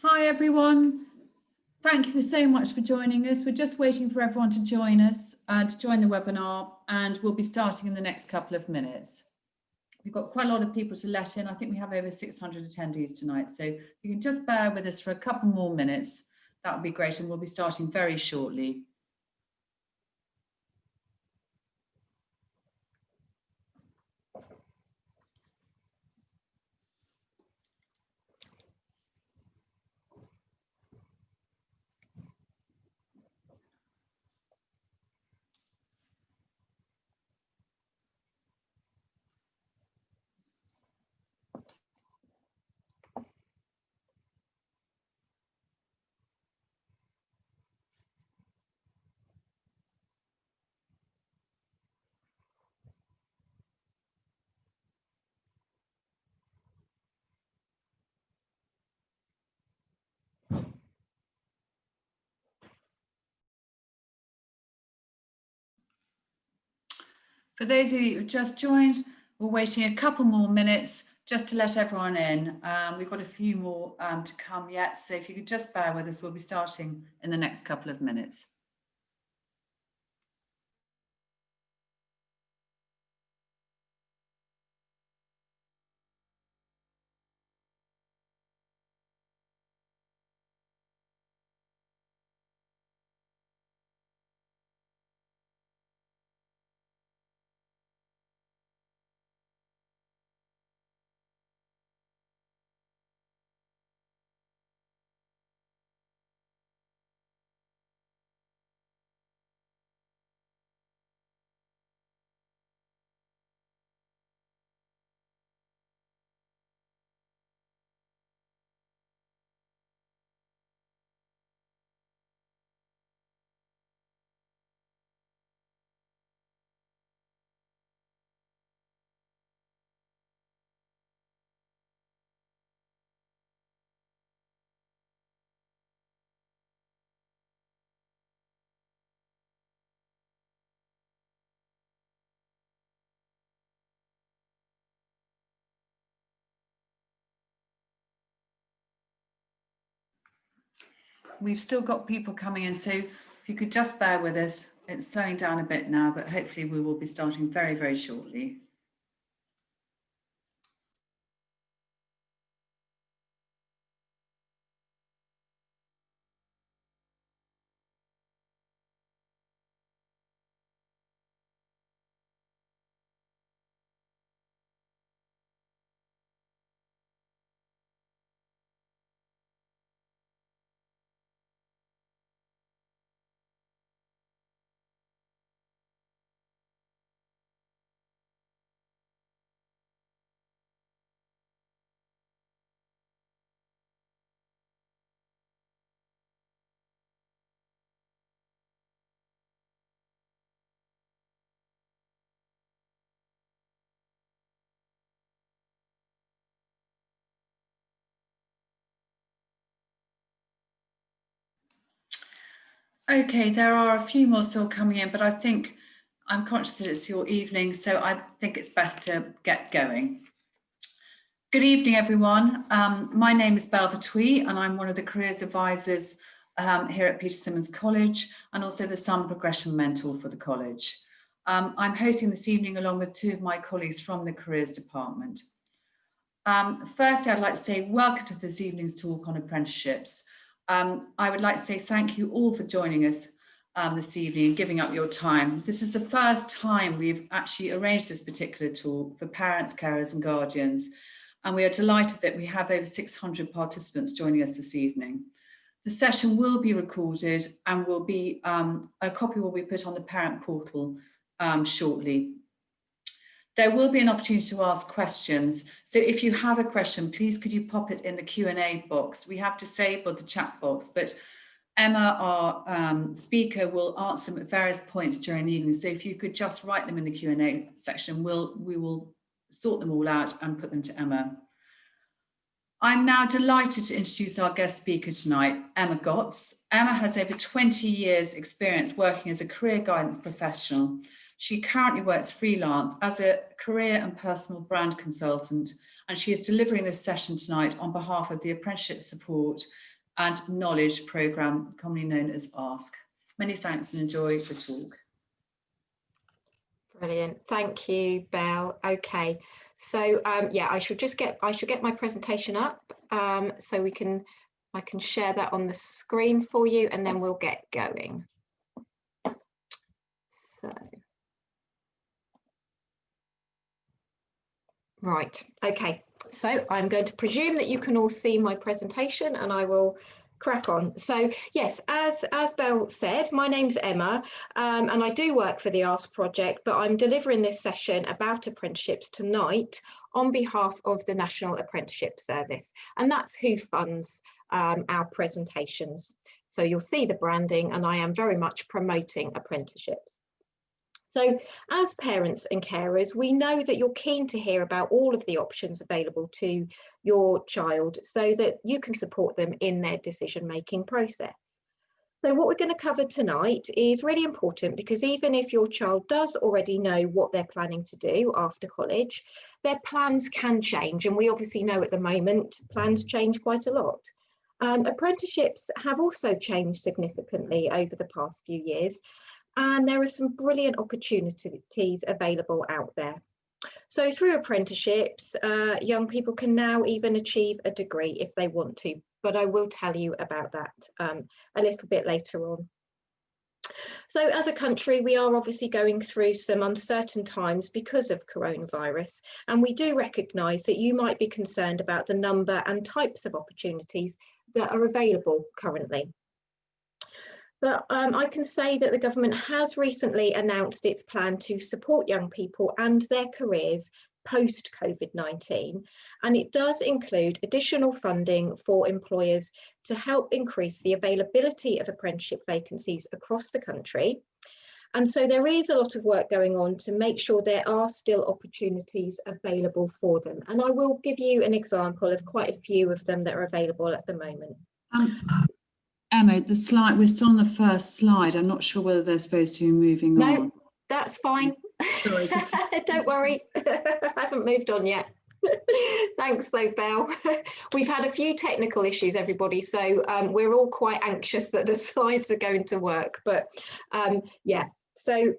Hi everyone, thank you so much for joining us. We're just waiting for everyone to join us, to join the webinar, and we'll be starting in the next couple of minutes. We've got quite a lot of people to let in. I think we have over 600 attendees tonight, so if you can just bear with us for a couple more minutes, that would be great, and we'll be starting very shortly. For those of you who just joined, we're waiting a couple more minutes just to let everyone in. We've got a few more to come yet, so if you could just bear with us, we'll be starting in the next couple of minutes. We've still got people coming in, so if you could just bear with us, it's slowing down a bit now, but hopefully we will be starting very, very shortly. Okay, there are a few more still coming in, but I think I'm conscious that it's your evening, so I think it's best to get going. Good evening, everyone. My name is Belle Betwee, and I'm one of the careers advisors here at Peter Symonds College, and also the Sun Progression Mentor for the college. I'm hosting this evening along with two of my colleagues from the Careers Department. Firstly, I'd like to say welcome to this evening's talk on apprenticeships. I would like to say thank you all for joining us this evening and giving up your time. This is the first time we've actually arranged this particular talk for parents, carers and guardians, and we are delighted that we have over 600 participants joining us this evening. The session will be recorded and will be, a copy will be put on the parent portal shortly. There will be an opportunity to ask questions. So if you have a question, please could you pop it in the Q&A box. We have disabled the chat box, but Emma, our speaker, will answer them at various points during the evening. So if you could just write them in the Q&A section, we will sort them all out and put them to Emma. I'm now delighted to introduce our guest speaker tonight, Emma Gotz. Emma has over 20 years experience working as a career guidance professional. She currently works freelance as a career and personal brand consultant, and she is delivering this session tonight on behalf of the Apprenticeship Support and Knowledge programme, commonly known as ASK. Many thanks and enjoy the talk. Brilliant, thank you, Belle. Okay, so yeah, I should get my presentation up so I can share that on the screen for you, and then we'll get going. So, right, okay, so I'm going to presume that you can all see my presentation, and I will crack on. So yes, as Belle said, my name's Emma, and I do work for the ASK project, but I'm delivering this session about apprenticeships tonight on behalf of the National Apprenticeship Service, and that's who funds our presentations. So you'll see the branding, and I am very much promoting apprenticeships. So as parents and carers, we know that you're keen to hear about all of the options available to your child so that you can support them in their decision-making process. So what we're going to cover tonight is really important, because even if your child does already know what they're planning to do after college, their plans can change. And we obviously know at the moment, plans change quite a lot. Apprenticeships have also changed significantly over the past few years. And there are some brilliant opportunities available out there. So through apprenticeships, young people can now even achieve a degree if they want to, but I will tell you about that a little bit later on. So as a country, we are obviously going through some uncertain times because of coronavirus, and we do recognise that you might be concerned about the number and types of opportunities that are available currently. But I can say that the government has recently announced its plan to support young people and their careers post-COVID-19, and it does include additional funding for employers to help increase the availability of apprenticeship vacancies across the country. And so there is a lot of work going on to make sure there are still opportunities available for them. And I will give you an example of quite a few of them that are available at the moment. Emma, the slide, we're still on the first slide. I'm not sure whether they're supposed to be moving on. No, that's fine. Sorry, don't worry, I haven't moved on yet. Thanks though, Belle. We've had a few technical issues, everybody, so we're all quite anxious that the slides are going to work. But so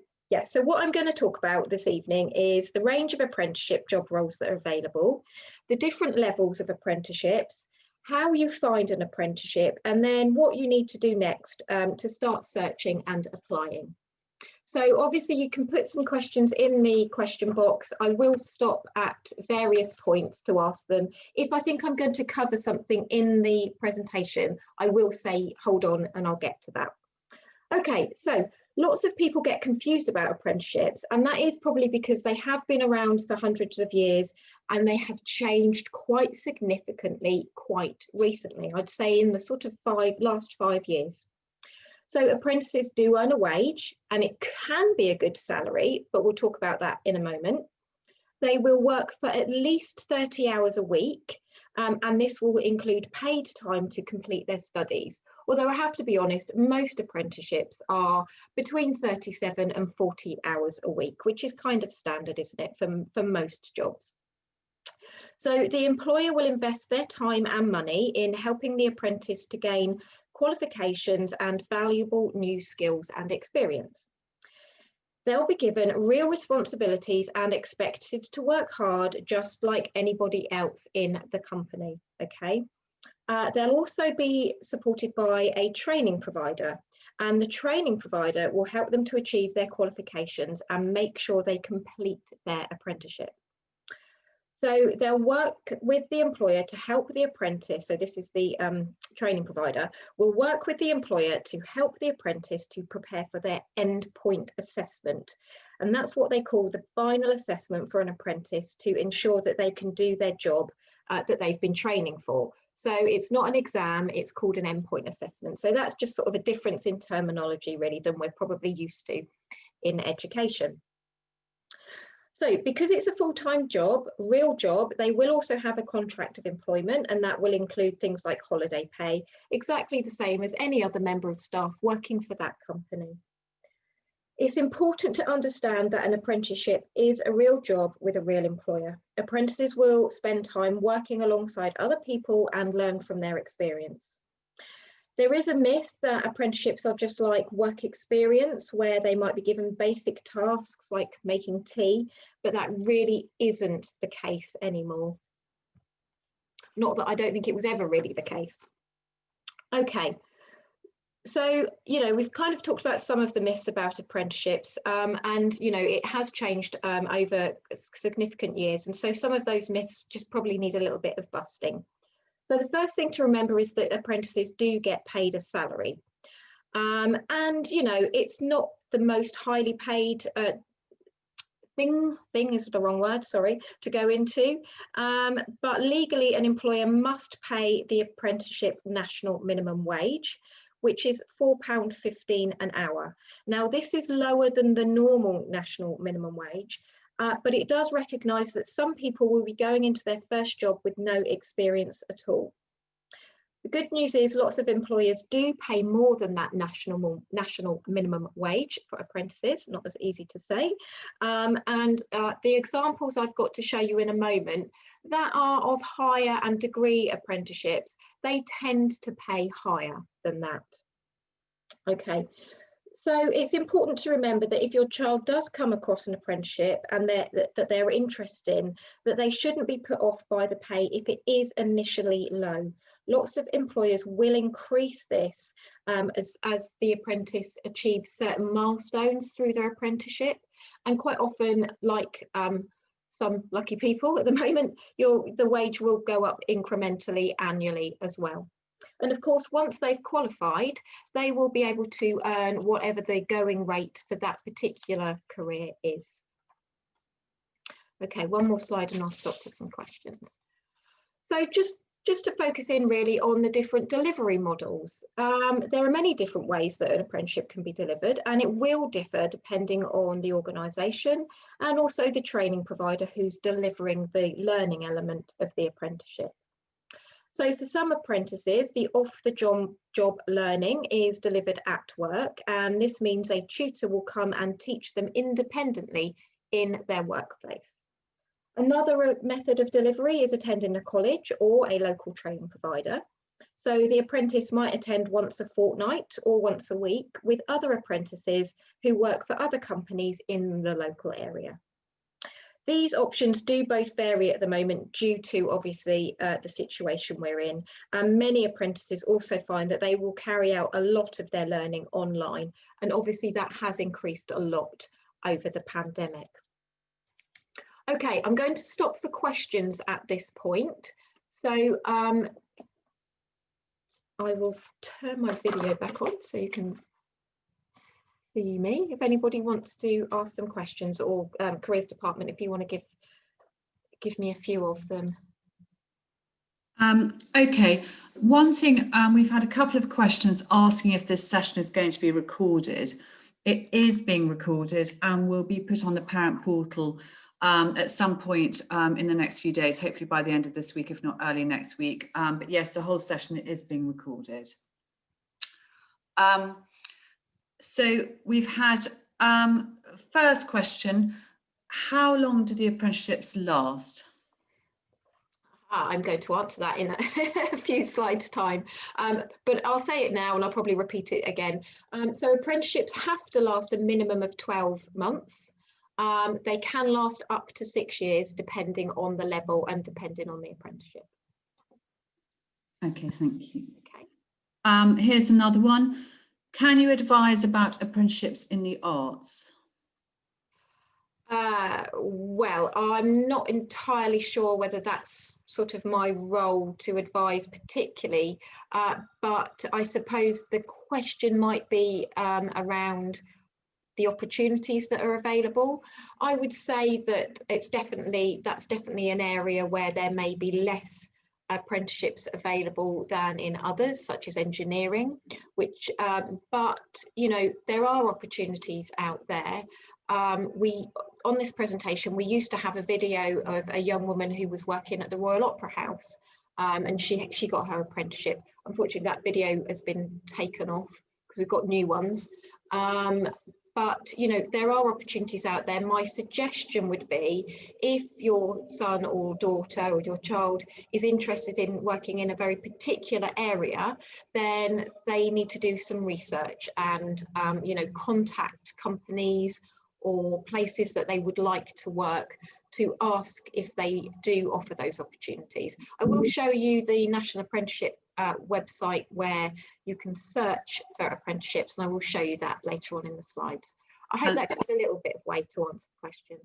what I'm going to talk about this evening is the range of apprenticeship job roles that are available, the different levels of apprenticeships, how you find an apprenticeship, and then what you need to do next to start searching and applying. So obviously you can put some questions in the question box. I will stop at various points to ask them. If I think I'm going to cover something in the presentation, I will say, hold on, and I'll get to that. Okay, so lots of people get confused about apprenticeships, and that is probably because they have been around for hundreds of years and they have changed quite significantly quite recently. I'd say in the sort of last 5 years. So apprentices do earn a wage, and it can be a good salary, but we'll talk about that in a moment. They will work for at least 30 hours a week, and this will include paid time to complete their studies. Although I have to be honest, most apprenticeships are between 37 and 40 hours a week, which is kind of standard, isn't it, for most jobs. So the employer will invest their time and money in helping the apprentice to gain qualifications and valuable new skills and experience. They'll be given real responsibilities and expected to work hard just like anybody else in the company, okay? They'll also be supported by a training provider, and the training provider will help them to achieve their qualifications and make sure they complete their apprenticeship. So they'll work with the employer to help the apprentice, so this is the training provider, will work with the employer to help the apprentice to prepare for their endpoint assessment. And that's what they call the final assessment for an apprentice to ensure that they can do their job that they've been training for. So it's not an exam, it's called an endpoint assessment. So that's just sort of a difference in terminology really than we're probably used to in education. So because it's a full-time job, real job, they will also have a contract of employment, and that will include things like holiday pay, exactly the same as any other member of staff working for that company. It's important to understand that an apprenticeship is a real job with a real employer. Apprentices will spend time working alongside other people and learn from their experience. There is a myth that apprenticeships are just like work experience, where they might be given basic tasks like making tea, but that really isn't the case anymore. Not that I don't think it was ever really the case. Okay, so, we've kind of talked about some of the myths about apprenticeships, and, it has changed over significant years. And so some of those myths just probably need a little bit of busting. So the first thing to remember is that apprentices do get paid a salary. And, it's not the most highly paid thing is the wrong word, sorry, to go into. But legally, an employer must pay the apprenticeship national minimum wage, which is £4.15 an hour. Now, this is lower than the normal national minimum wage, but it does recognise that some people will be going into their first job with no experience at all. The good news is lots of employers do pay more than that national minimum wage for apprentices, not as easy to say. And the examples I've got to show you in a moment that are of higher and degree apprenticeships, they tend to pay higher than that. Okay, so it's important to remember that if your child does come across an apprenticeship and that they're interested in, that they shouldn't be put off by the pay if it is initially low. Lots of employers will increase this as the apprentice achieves certain milestones through their apprenticeship. And quite often, like some lucky people at the moment, the wage will go up incrementally annually as well. And of course, once they've qualified, they will be able to earn whatever the going rate for that particular career is. Okay, one more slide and I'll stop for some questions. So just to focus in really on the different delivery models. There are many different ways that an apprenticeship can be delivered, and it will differ depending on the organisation and also the training provider who's delivering the learning element of the apprenticeship. So for some apprentices, the off-the-job learning is delivered at work, and this means a tutor will come and teach them independently in their workplace. Another method of delivery is attending a college or a local training provider. So the apprentice might attend once a fortnight or once a week with other apprentices who work for other companies in the local area. These options do both vary at the moment due to obviously the situation we're in, and many apprentices also find that they will carry out a lot of their learning online, and obviously that has increased a lot over the pandemic. Okay, I'm going to stop for questions at this point. So I will turn my video back on so you can see me. If anybody wants to ask some questions, or careers department, if you want to give me a few of them. Okay, one thing, we've had a couple of questions asking if this session is going to be recorded. It is being recorded and will be put on the parent portal at some point in the next few days, hopefully by the end of this week, if not early next week. But yes, the whole session is being recorded. So we've had first question, how long do the apprenticeships last? I'm going to answer that in a few slides time, but I'll say it now and I'll probably repeat it again. So apprenticeships have to last a minimum of 12 months. They can last up to 6 years depending on the level and depending on the apprenticeship. Okay, thank you. Okay. Here's another one. Can you advise about apprenticeships in the arts? Well, I'm not entirely sure whether that's sort of my role to advise particularly, but I suppose the question might be around the opportunities that are available. I would say that that's definitely an area where there may be less apprenticeships available than in others, such as engineering, which but there are opportunities out there. On this presentation, we used to have a video of a young woman who was working at the Royal Opera House, and she got her apprenticeship. Unfortunately, that video has been taken off because we've got new ones. But, you know, there are opportunities out there. My suggestion would be, if your son or daughter or your child is interested in working in a very particular area, then they need to do some research and, you know, contact companies or places that they would like to work to ask if they do offer those opportunities. I will show you the National Apprenticeship website where you can search for apprenticeships, and I will show you that later on in the slides. I hope that gives a little bit of way to answer the question.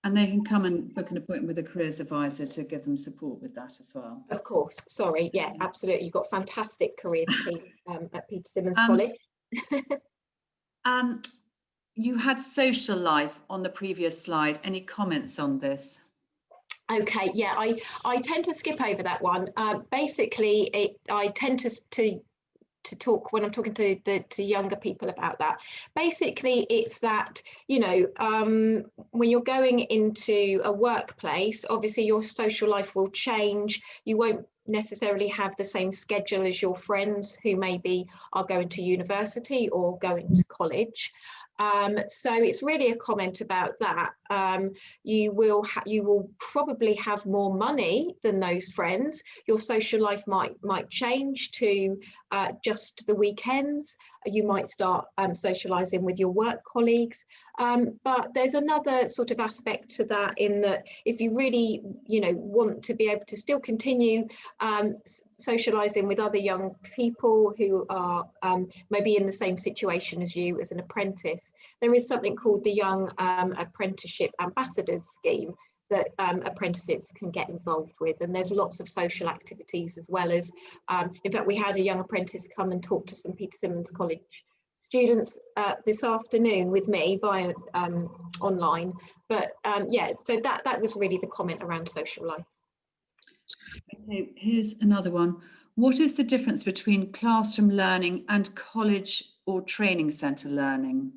And they can come and book an appointment with a careers advisor to give them support with that as well. Of course, sorry, yeah, absolutely. You've got a fantastic careers team at Peter Symonds College. You had social life on the previous slide. Any comments on this? Okay, yeah, I tend to skip over that one. Basically, I tend to talk when I'm talking to younger people about that. Basically, it's that, you know, when you're going into a workplace, obviously your social life will change. You won't necessarily have the same schedule as your friends who maybe are going to university or going to college. So it's really a comment about that. You will probably have more money than those friends. Your social life might change to just the weekends. You might start socialising with your work colleagues. But there's another sort of aspect to that, in that if you really, you know, want to be able to still continue socialising with other young people who are maybe in the same situation as you as an apprentice, there is something called the Young Apprenticeship Ambassadors Scheme that apprentices can get involved with, and there's lots of social activities, as well as, in fact, we had a young apprentice come and talk to some Peter Symonds College students this afternoon with me via online. But yeah, so that was really the comment around social life. Okay, here's another one. What is the difference between classroom learning and college or training centre learning?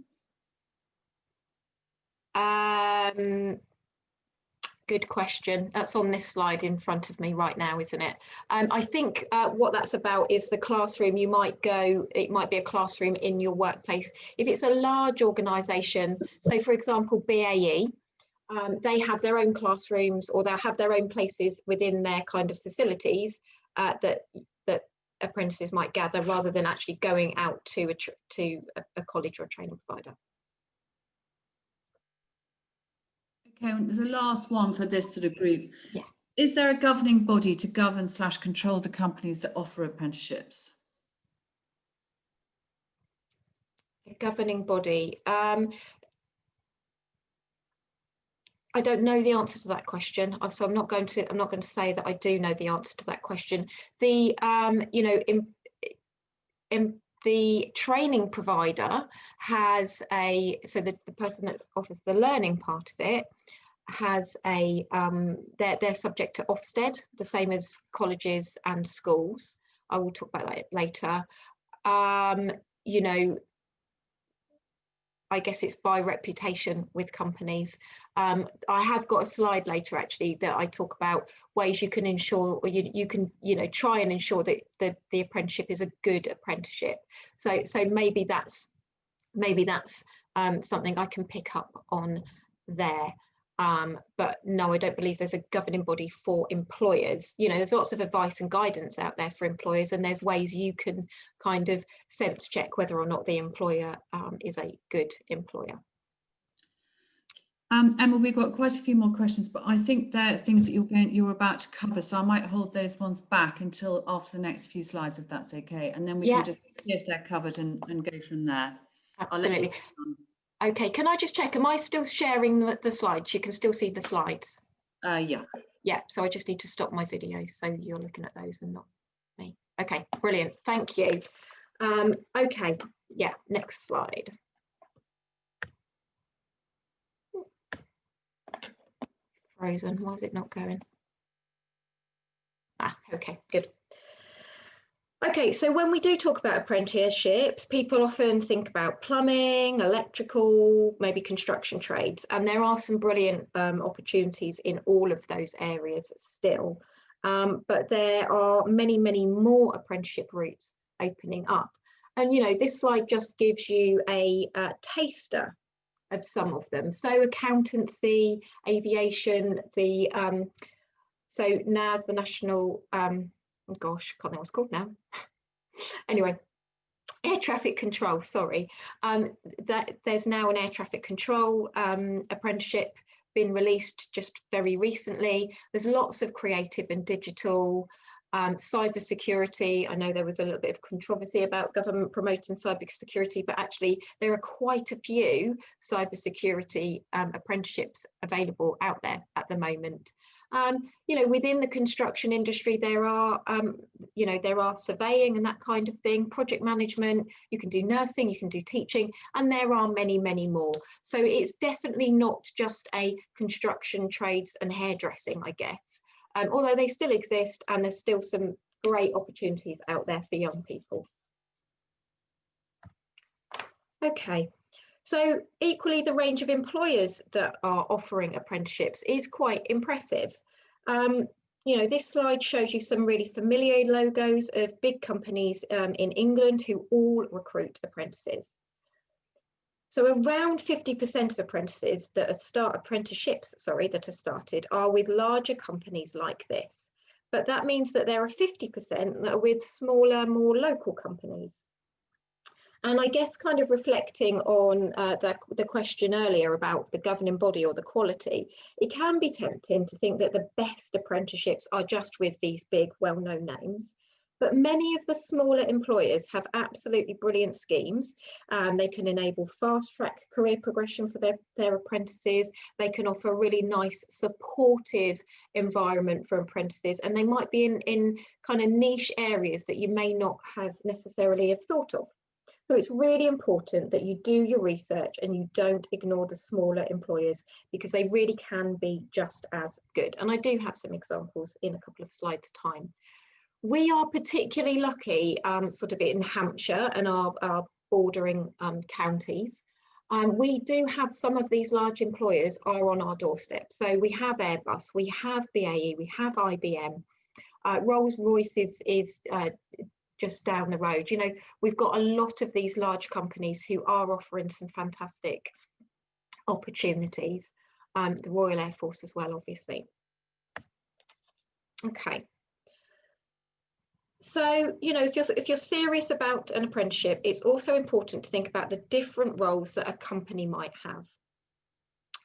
Good question. That's on this slide in front of me right now, isn't it? I think what that's about is the classroom. You might go, it might be a classroom in your workplace. If it's a large organisation, so for example, BAE, they have their own classrooms, or they'll have their own places within their kind of facilities that apprentices might gather, rather than actually going out to a college or a training provider. Okay, and the last one for this sort of group. Yeah. Is there a governing body to govern / control the companies that offer apprenticeships? A governing body. I don't know the answer to that question, so I'm not going to say that I do know the answer to that question. The you know, in the training provider has so the person that offers the learning part of it has they're subject to Ofsted, the same as colleges and schools. I will talk about that later. You know, I guess it's by reputation with companies. I have got a slide later actually that I talk about ways you can ensure, or you can, you know, try and ensure that the apprenticeship is a good apprenticeship. So maybe that's something I can pick up on there. But no, I don't believe there's a governing body for employers. You know, there's lots of advice and guidance out there for employers, and there's ways you can kind of sense check whether or not the employer is a good employer. Emma, we've got quite a few more questions, but I think there are things that you're about to cover, so I might hold those ones back until after the next few slides, if that's okay, and then we can just see if they're covered and go from there. Absolutely. Okay, can I just check, am I still sharing the slides? You can still see the slides? Yeah. Yeah, so I just need to stop my video so you're looking at those and not me. Okay, brilliant, thank you. Okay, yeah, next slide. Frozen, why is it not going? Ah, okay, good. Okay, so when we do talk about apprenticeships, people often think about plumbing, electrical, maybe construction trades, and there are some brilliant opportunities in all of those areas still. But there are many, many more apprenticeship routes opening up. And, you know, this slide just gives you a taster of some of them. So accountancy, aviation, the so NAS, the national, oh gosh, I can't think what it's called now. Anyway, air traffic control, sorry. That there's now an air traffic control apprenticeship been released just very recently. There's lots of creative and digital, cyber security. I know there was a little bit of controversy about government promoting cyber security, but actually there are quite a few cyber security apprenticeships available out there at the moment. You know, within the construction industry, there are, you know, there are surveying and that kind of thing, project management, you can do nursing, you can do teaching, and there are many, many more. So it's definitely not just a construction, trades and hairdressing, I guess, although they still exist and there's still some great opportunities out there for young people. Okay. So equally, the range of employers that are offering apprenticeships is quite impressive. You know, this slide shows you some really familiar logos of big companies in England who all recruit apprentices. So around 50% of apprentices that are apprenticeships that are started are with larger companies like this. But that means that there are 50% that are with smaller, more local companies. And I guess kind of reflecting on the question earlier about the governing body or the quality, it can be tempting to think that the best apprenticeships are just with these big, well-known names. But many of the smaller employers have absolutely brilliant schemes. They can enable fast-track career progression for their apprentices. They can offer a really nice, supportive environment for apprentices. And they might be in kind of niche areas that you may not have necessarily have thought of. So it's really important that you do your research and you don't ignore the smaller employers, because they really can be just as good. And I do have some examples in a couple of slides' time. We are particularly lucky sort of in Hampshire and our bordering counties. We do have some of these large employers are on our doorstep. So we have Airbus, we have BAE, we have IBM. Rolls-Royce is just down the road. You know, we've got a lot of these large companies who are offering some fantastic opportunities. The Royal Air Force as well, obviously. Okay. So, you know, if you're serious about an apprenticeship, it's also important to think about the different roles that a company might have.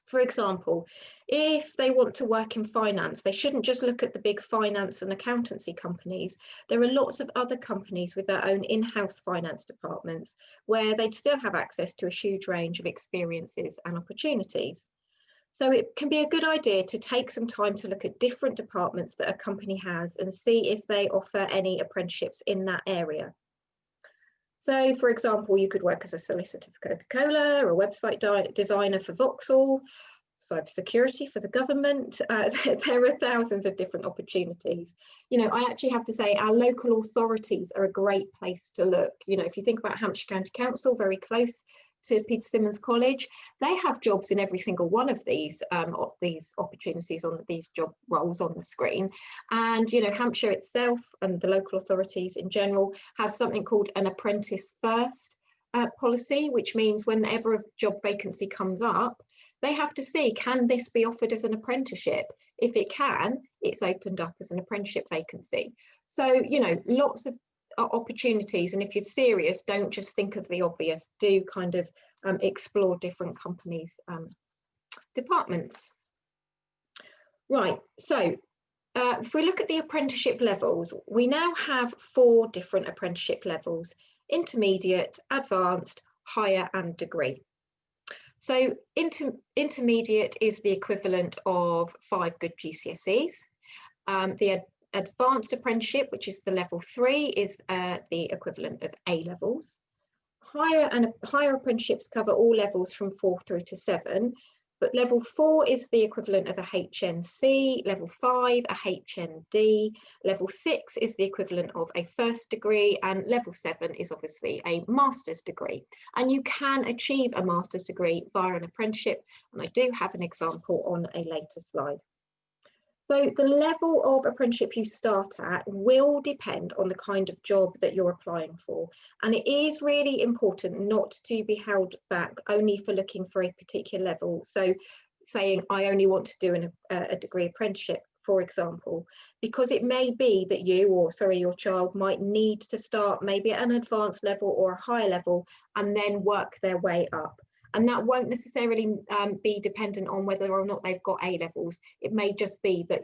For example, if they want to work in finance, they shouldn't just look at the big finance and accountancy companies. There are lots of other companies with their own in-house finance departments where they'd still have access to a huge range of experiences and opportunities. So it can be a good idea to take some time to look at different departments that a company has and see if they offer any apprenticeships in that area. So, for example, you could work as a solicitor for Coca-Cola or a website designer for Vauxhall, cybersecurity for the government. There are thousands of different opportunities. You know, I actually have to say our local authorities are a great place to look. You know, if you think about Hampshire County Council, very close to Peter Symonds College, they have jobs in every single one of these opportunities on these job roles on the screen. And, you know, Hampshire itself and the local authorities in general have something called an apprentice first policy, which means whenever a job vacancy comes up, they have to see, can this be offered as an apprenticeship? If it can, it's opened up as an apprenticeship vacancy. So, you know, lots of opportunities, and if you're serious, don't just think of the obvious, do kind of explore different companies' departments. Right, so if we look at the apprenticeship levels, we now have 4 different apprenticeship levels: intermediate, advanced, higher and degree. So intermediate is the equivalent of 5 good GCSEs. The advanced apprenticeship, which is the level 3, is the equivalent of A levels. Higher apprenticeships cover all levels from 4 through to 7, but level 4 is the equivalent of a HNC, level 5 a HND, level 6 is the equivalent of a first degree, and level 7 is obviously a master's degree. And you can achieve a master's degree via an apprenticeship, and I do have an example on a later slide. So the level of apprenticeship you start at will depend on the kind of job that you're applying for. And it is really important not to be held back only for looking for a particular level. So saying, I only want to do a degree apprenticeship, for example, because it may be that you, or sorry, your child might need to start maybe at an advanced level or a higher level and then work their way up. And that won't necessarily be dependent on whether or not they've got A levels. It may just be that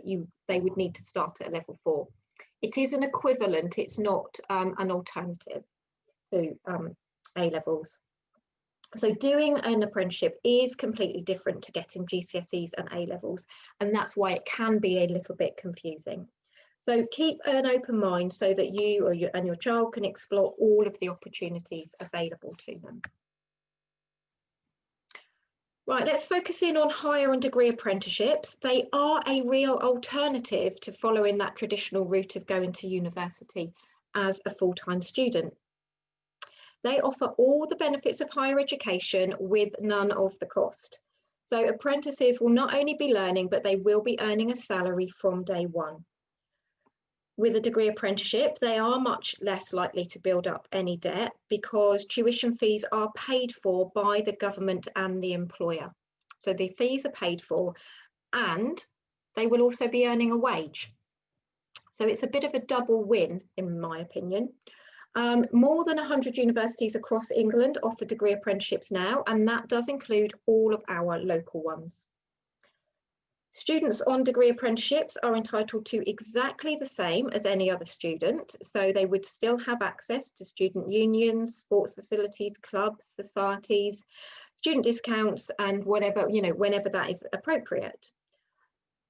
they would need to start at level 4. It is an equivalent, it's not an alternative to A levels. So doing an apprenticeship is completely different to getting GCSEs and A levels, and that's why it can be a little bit confusing. So keep an open mind so that you and your child can explore all of the opportunities available to them. Right, let's focus in on higher and degree apprenticeships. They are a real alternative to following that traditional route of going to university as a full-time student. They offer all the benefits of higher education with none of the cost. So apprentices will not only be learning, but they will be earning a salary from day one. With a degree apprenticeship, they are much less likely to build up any debt because tuition fees are paid for by the government and the employer. So the fees are paid for, and they will also be earning a wage. So it's a bit of a double win, in my opinion. More than 100 universities across England offer degree apprenticeships now, and that does include all of our local ones. Students on degree apprenticeships are entitled to exactly the same as any other student, so they would still have access to student unions, sports facilities, clubs, societies, student discounts, and whatever, whenever that is appropriate.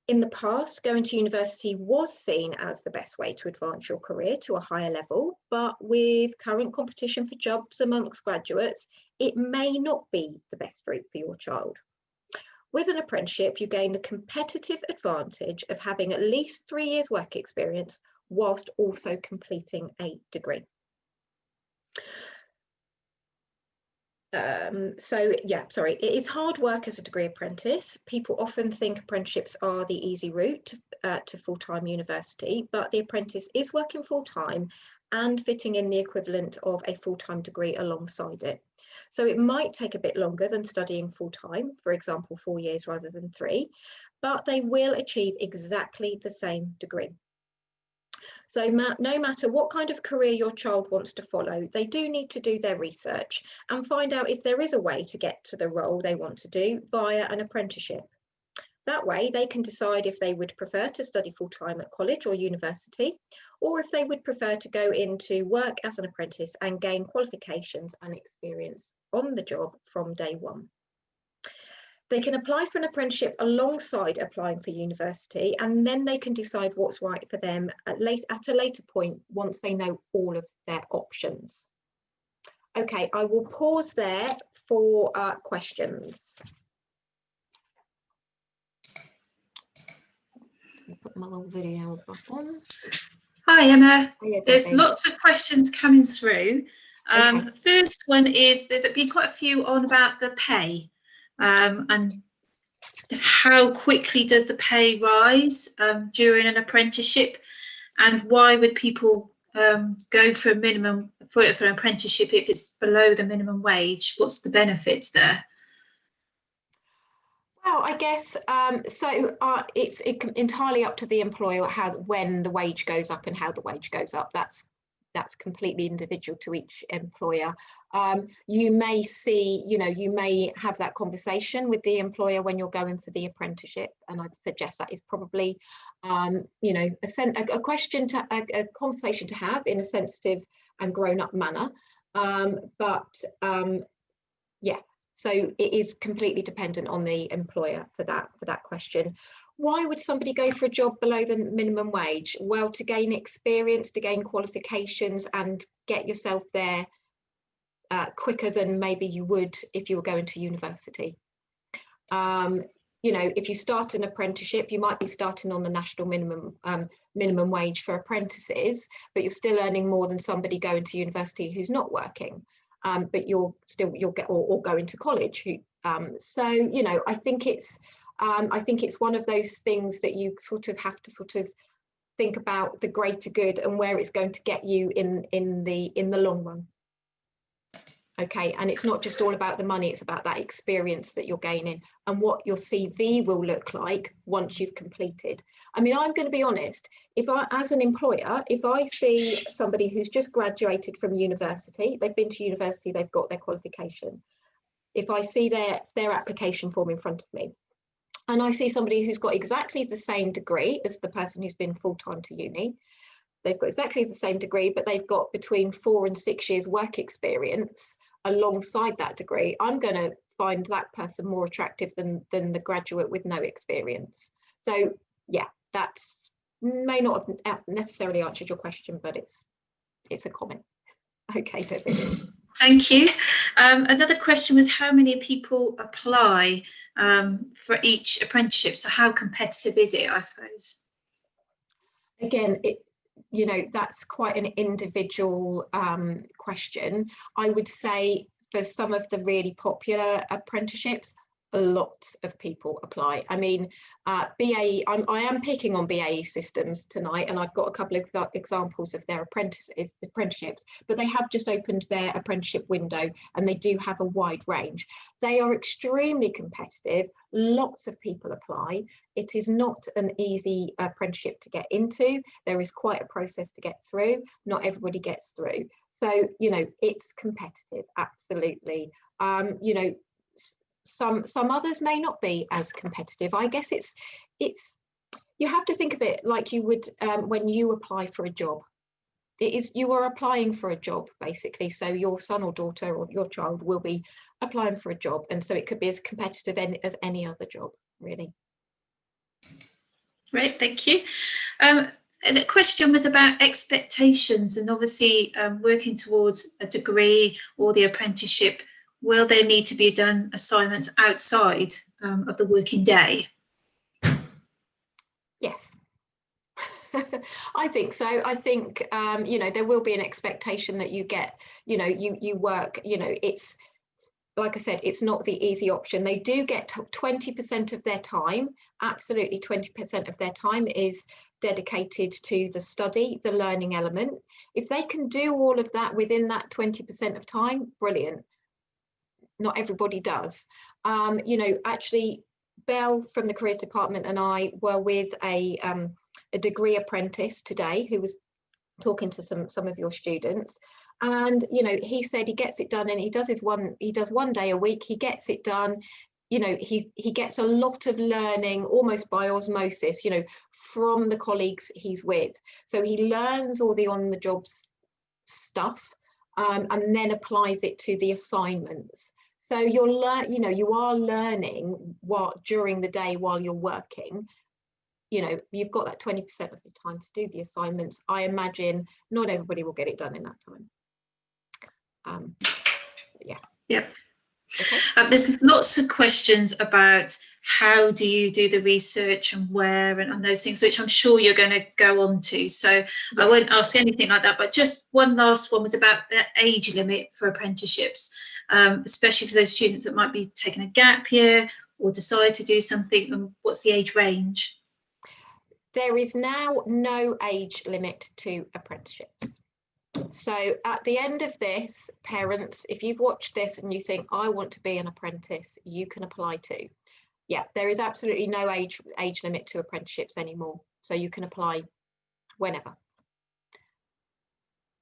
In the past, going to university was seen as the best way to advance your career to a higher level, but with current competition for jobs amongst graduates, it may not be the best route for your child. With an apprenticeship, you gain the competitive advantage of having at least 3 years work experience whilst also completing a degree. It is hard work as a degree apprentice. People often think apprenticeships are the easy route to full-time university, but the apprentice is working full-time and fitting in the equivalent of a full-time degree alongside it. So it might take a bit longer than studying full-time, for example, 4 years rather than 3, but they will achieve exactly the same degree. So no matter what kind of career your child wants to follow, they do need to do their research and find out if there is a way to get to the role they want to do via an apprenticeship. That way they can decide if they would prefer to study full-time at college or university, or if they would prefer to go into work as an apprentice and gain qualifications and experience on the job from day one. They can apply for an apprenticeship alongside applying for university, and then they can decide what's right for them at a later point once they know all of their options. Okay, I will pause there for questions. Put my little video back on. Hi Emma, Oh, yeah, there's lots of questions coming through. Okay. The first one is, there's been quite a few on about the pay and how quickly does the pay rise during an apprenticeship, and why would people go for a minimum for an apprenticeship if it's below the minimum wage? What's the benefits there? Well, I guess it's entirely up to the employer when the wage goes up and how the wage goes up. That's completely individual to each employer. You may see, you may have that conversation with the employer when you're going for the apprenticeship, and I'd suggest that is probably, a conversation to have in a sensitive and grown-up manner. Yeah. So it is completely dependent on the employer for that question. Why would somebody go for a job below the minimum wage? Well, to gain experience, to gain qualifications, and get yourself there quicker than maybe you would if you were going to university. If you start an apprenticeship, you might be starting on the national minimum wage for apprentices, but you're still earning more than somebody going to university who's not working. But you'll get or going to college. I think it's I think it's one of those things that you sort of have to sort of think about the greater good and where it's going to get you in the long run. Okay, and it's not just all about the money, it's about that experience that you're gaining and what your CV will look like once you've completed. I mean, I'm going to be honest, if I, as an employer, if I see somebody who's just graduated from university, they've been to university, they've got their qualification, if I see their application form in front of me, and I see somebody who's got exactly the same degree as the person who's been full-time to uni, they've got exactly the same degree, but they've got between 4 and 6 years work experience alongside that degree, I'm going to find that person more attractive than the graduate with no experience. So yeah, that's may not have necessarily answered your question, but it's a comment. Okay, Debbie. Thank you. Another question was how many people apply for each apprenticeship? So how competitive is it, I suppose? Again, you know, that's quite an individual question. I would say for some of the really popular apprenticeships, lots of people apply. I mean, BAE, I am picking on BAE Systems tonight, and I've got a couple of examples of their apprenticeships, but they have just opened their apprenticeship window and they do have a wide range. They are extremely competitive, lots of people apply. It is not an easy apprenticeship to get into. There is quite a process to get through. Not everybody gets through. So, you know, it's competitive, absolutely. You know, some others may not be as competitive. I guess it's you have to think of it like you would when you apply for a job. It is, you are applying for a job basically, so your son or daughter or your child will be applying for a job, and so it could be as competitive as any other job, really. Great, thank you. The question was about expectations, and obviously working towards a degree or the apprenticeship, will there need to be done assignments outside of the working day? Yes. I think so. I think, you know, there will be an expectation that you get, you know, you work, you know, it's, like I said, it's not the easy option. They do get 20% of their time, absolutely 20% of their time is dedicated to the study, the learning element. If they can do all of that within that 20% of time, brilliant. Not everybody does. You know, actually, Belle from the Careers Department and I were with a degree apprentice today who was talking to some of your students, and you know, he said he gets it done, and he does 1 day a week. He gets it done. You know, he gets a lot of learning almost by osmosis, you know, from the colleagues he's with. So he learns all the on-the-job stuff and then applies it to the assignments. So you know, you are learning what during the day while you're working. You know, you've got that 20% of the time to do the assignments. I imagine not everybody will get it done in that time. Yeah. Yep. Okay. There's lots of questions about how do you do the research and where and those things, which I'm sure you're going to go on to. So yeah. I won't ask anything like that, but just one last one was about the age limit for apprenticeships, especially for those students that might be taking a gap year or decide to do something. And what's the age range? There is now no age limit to apprenticeships. So at the end of this, parents, if you've watched this and you think, I want to be an apprentice, you can apply to. Yeah, there is absolutely no age limit to apprenticeships anymore. So you can apply whenever.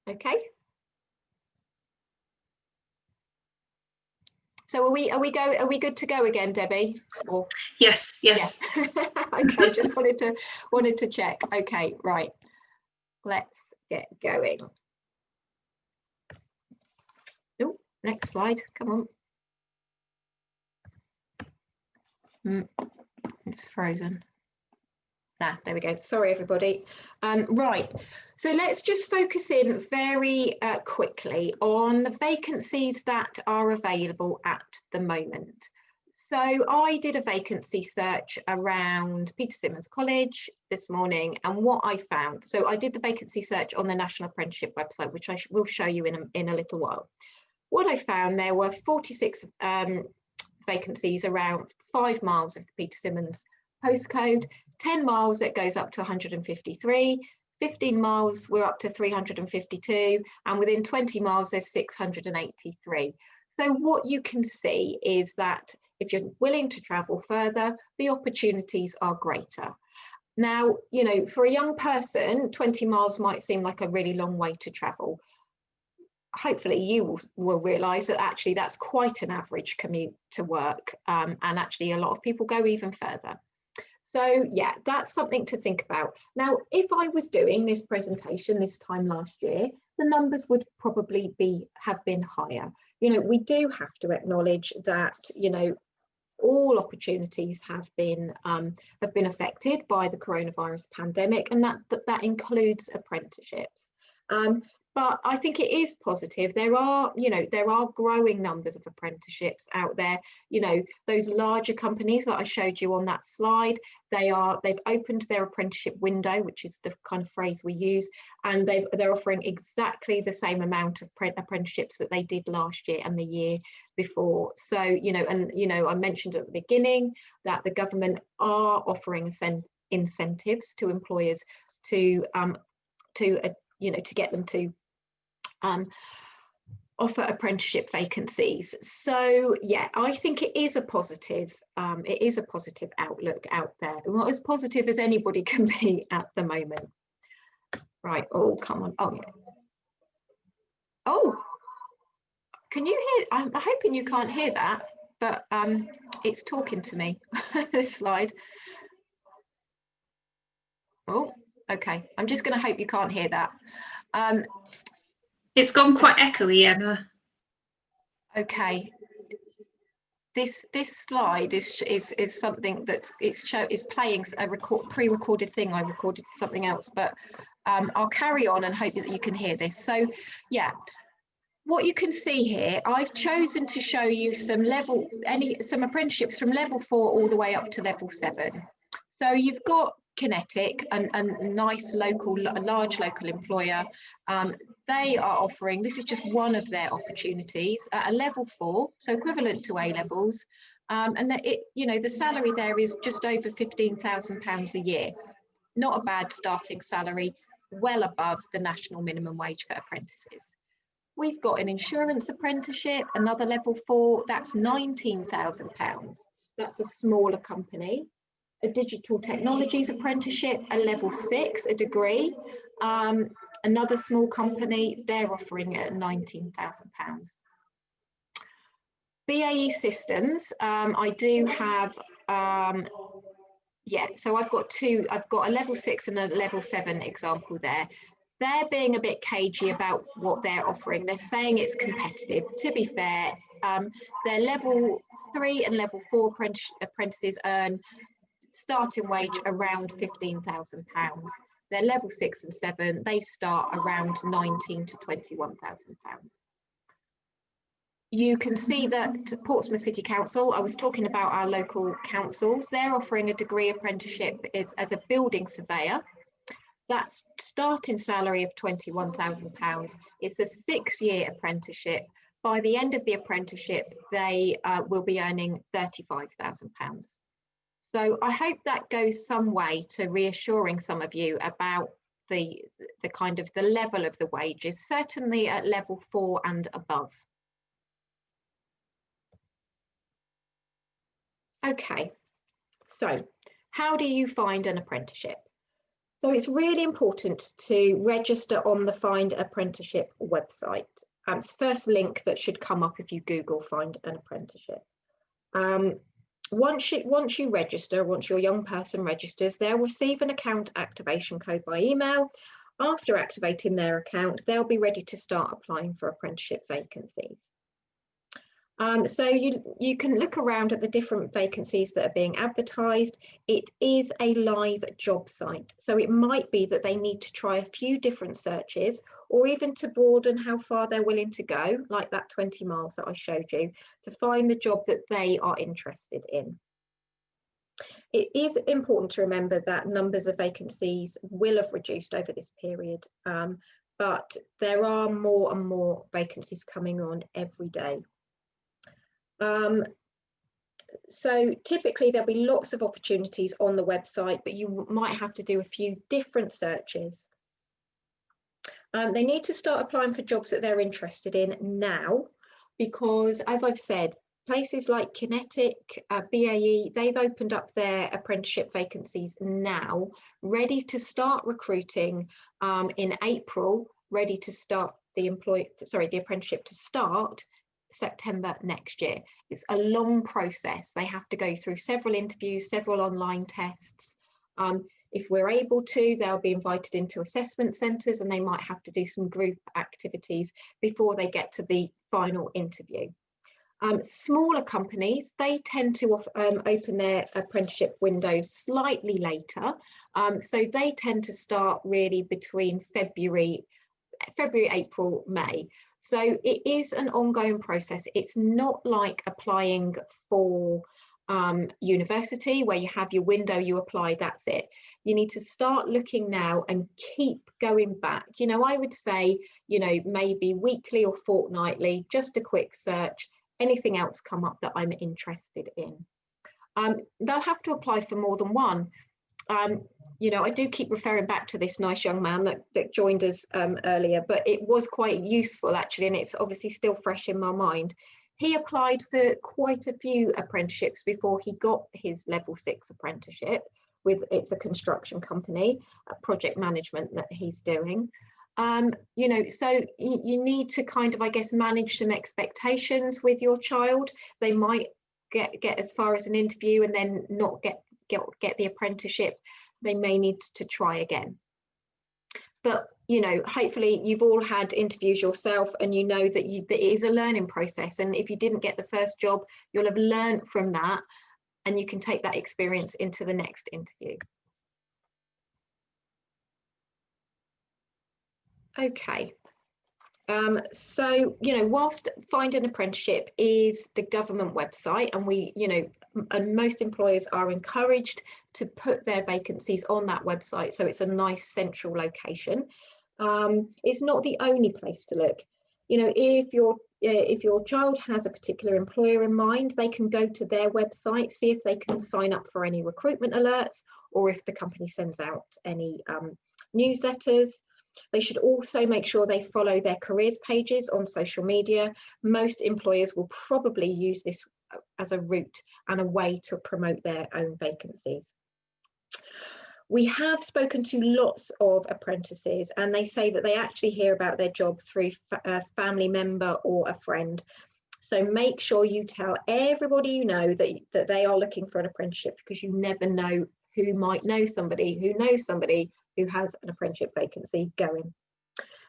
Okay. So are we good to go again, Debbie? Or yes. Okay, just wanted to check. Okay, right. Let's get going. Oh, next slide. Come on. It's frozen. There we go. Sorry, everybody. Right. So let's just focus in very quickly on the vacancies that are available at the moment. So I did a vacancy search around Peter Symonds College this morning, and what I found, so I did the vacancy search on the National Apprenticeship website, which I will show you in a little while. What I found, there were 46 vacancies around 5 miles of the Peter Simmons postcode, 10 miles it goes up to 153, 15 miles we're up to 352, and within 20 miles there's 683. So what you can see is that if you're willing to travel further, the opportunities are greater. Now, you know, for a young person, 20 miles might seem like a really long way to travel. Hopefully you will realise that actually that's quite an average commute to work, and actually a lot of people go even further. So yeah, that's something to think about. Now, if I was doing this presentation this time last year, the numbers would probably have been higher. You know, we do have to acknowledge that, you know, all opportunities have been affected by the coronavirus pandemic, and that includes apprenticeships. But I think it is positive. There are growing numbers of apprenticeships out there. You know, those larger companies that I showed you on that slide, they've opened their apprenticeship window, which is the kind of phrase we use, and they're offering exactly the same amount of apprenticeships that they did last year and the year before. So, you know, and you know, I mentioned at the beginning that the government are offering incentives to employers to get them to offer apprenticeship vacancies. So yeah, I think it is a positive outlook out there, not as positive as anybody can be at the moment. Right, oh come on, oh yeah. Oh, can you hear? I'm hoping you can't hear that, but it's talking to me. This slide. Oh, okay, I'm just going to hope you can't hear that. It's gone quite echoey, Emma. Okay. This slide is something that's is playing a pre-recorded thing. I recorded something else, but I'll carry on and hope that you can hear this. So yeah, what you can see here, I've chosen to show you some apprenticeships from level 4 all the way up to level 7. So you've got Kinetic, a nice large local employer. They are offering, this is just one of their opportunities at a level 4, so equivalent to A levels, and that the salary there is just over £15,000 a year. Not a bad starting salary, well above the national minimum wage for apprentices. We've got an insurance apprenticeship, another level 4, that's £19,000. That's a smaller company. A digital technologies apprenticeship, a level 6, a degree. Another small company, they're offering it at £19,000. BAE Systems, I do have, so I've got a level 6 and a level 7 example there. They're being a bit cagey about what they're offering. They're saying it's competitive. To be fair, their level 3 and level 4 apprentices earn starting wage around £15,000. Their level 6 and 7, they start around £19,000 to £21,000. You can see that Portsmouth City Council, I was talking about our local councils, they're offering a degree apprenticeship as a building surveyor. That's starting salary of £21,000. It's a 6-year apprenticeship. By the end of the apprenticeship, they will be earning £35,000. So I hope that goes some way to reassuring some of you about the kind of the level of the wages, certainly at level 4 and above. Okay, so how do you find an apprenticeship? So it's really important to register on the Find Apprenticeship website. It's the first link that should come up if you Google Find an Apprenticeship. Once you register, once your young person registers, they'll receive an account activation code by email. After activating their account, they'll be ready to start applying for apprenticeship vacancies. So you can look around at the different vacancies that are being advertised. It is a live job site, so it might be that they need to try a few different searches, or even to broaden how far they're willing to go, like that 20 miles that I showed you, to find the job that they are interested in. It is important to remember that numbers of vacancies will have reduced over this period, but there are more and more vacancies coming on every day. So typically there'll be lots of opportunities on the website, but you might have to do a few different searches. They need to start applying for jobs that they're interested in now, because as I've said, places like Kinetic, BAE, they've opened up their apprenticeship vacancies now, ready to start recruiting in April, ready to start the apprenticeship to start September next year. It's a long process. They have to go through several interviews, several online tests. If we're able to, they'll be invited into assessment centres, and they might have to do some group activities before they get to the final interview. Smaller companies, they tend to open their apprenticeship windows slightly later. So they tend to start really between February, April, May. So it is an ongoing process. It's not like applying for university where you have your window, you apply, that's it. You need to start looking now and keep going back. You know, I would say, you know, maybe weekly or fortnightly, just a quick search, anything else come up that I'm interested in. They'll have to apply for more than one. You know, I do keep referring back to this nice young man that joined us earlier, but it was quite useful actually, and it's obviously still fresh in my mind. He applied for quite a few apprenticeships before he got his level 6 apprenticeship with, it's a construction company, project management that he's doing. You know, so you need to kind of, I guess, manage some expectations with your child. They might get as far as an interview and then not get the apprenticeship. They may need to try again. But, you know, hopefully you've all had interviews yourself, and you know that that it is a learning process. And if you didn't get the first job, you'll have learned from that, and you can take that experience into the next interview. Okay. So, you know, whilst Find an Apprenticeship is the government website, and we, you know, and most employers are encouraged to put their vacancies on that website, so it's a nice central location. It's not the only place to look. You know, if your child has a particular employer in mind, they can go to their website, see if they can sign up for any recruitment alerts, or if the company sends out any newsletters. They should also make sure they follow their careers pages on social media. Most employers will probably use this as a route and a way to promote their own vacancies. We have spoken to lots of apprentices, and they say that they actually hear about their job through a family member or a friend. So make sure you tell everybody you know that they are looking for an apprenticeship, because you never know who might know somebody who knows somebody who has an apprenticeship vacancy going.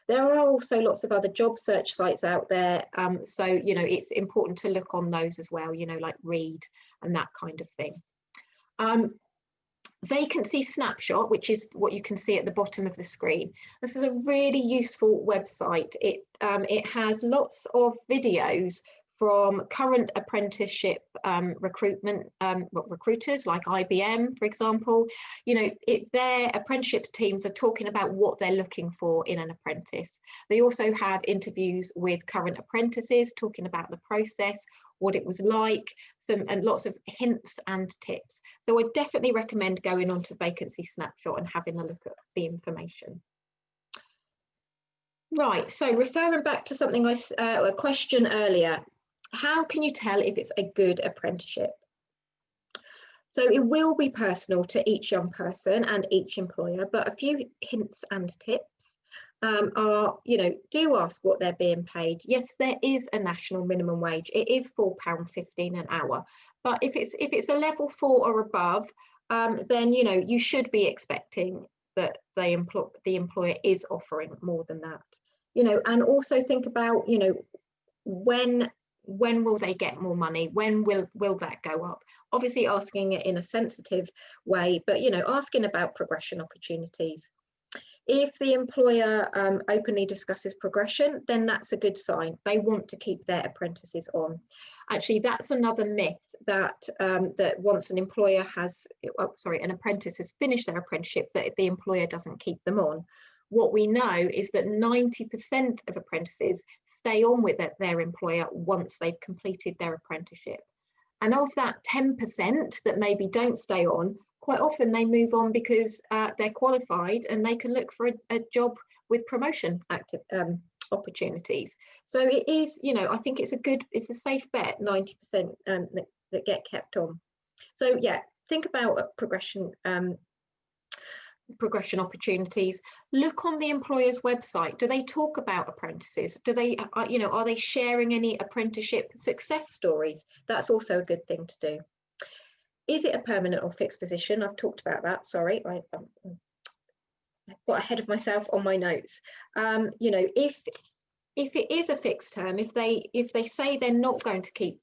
There are also lots of other job search sites out there, so you know, it's important to look on those as well, you know, like Reed and that kind of thing. Vacancy Snapshot, which is what you can see at the bottom of the screen. This is a really useful website. It has lots of videos from current apprenticeship recruiters like IBM, for example. You know, their apprenticeship teams are talking about what they're looking for in an apprentice. They also have interviews with current apprentices talking about the process, what it was like, and lots of hints and tips. So I definitely recommend going on to Vacancy Snapshot and having a look at the information. Right, so referring back to something a question earlier, how can you tell if it's a good apprenticeship? So it will be personal to each young person and each employer, but a few hints and tips are, you know, do ask what they're being paid. Yes, there is a national minimum wage. It is £4.15 an hour. But if it's a level 4 or above, then, you know, you should be expecting that the employer is offering more than that. You know, and also think about, you know, when will they get more money? When will that go up? Obviously asking it in a sensitive way, but, you know, asking about progression opportunities. If the employer openly discusses progression, then that's a good sign. They want to keep their apprentices on. Actually, that's another myth, that that once an employer has, an apprentice has finished their apprenticeship, that the employer doesn't keep them on. What we know is that 90% of apprentices stay on with their employer once they've completed their apprenticeship. And of that 10% that maybe don't stay on, quite often they move on because they're qualified and they can look for a job with promotion opportunities. So it is, you know, I think it's a safe bet, 90% that get kept on. So yeah, think about a progression opportunities. Look on the employer's website. Do they talk about apprentices? Do they, you know, are they sharing any apprenticeship success stories? That's also a good thing to do. Is it a permanent or fixed position? I've talked about that. Sorry, I got ahead of myself on my notes. You know, if it is a fixed term, if they say they're not going to keep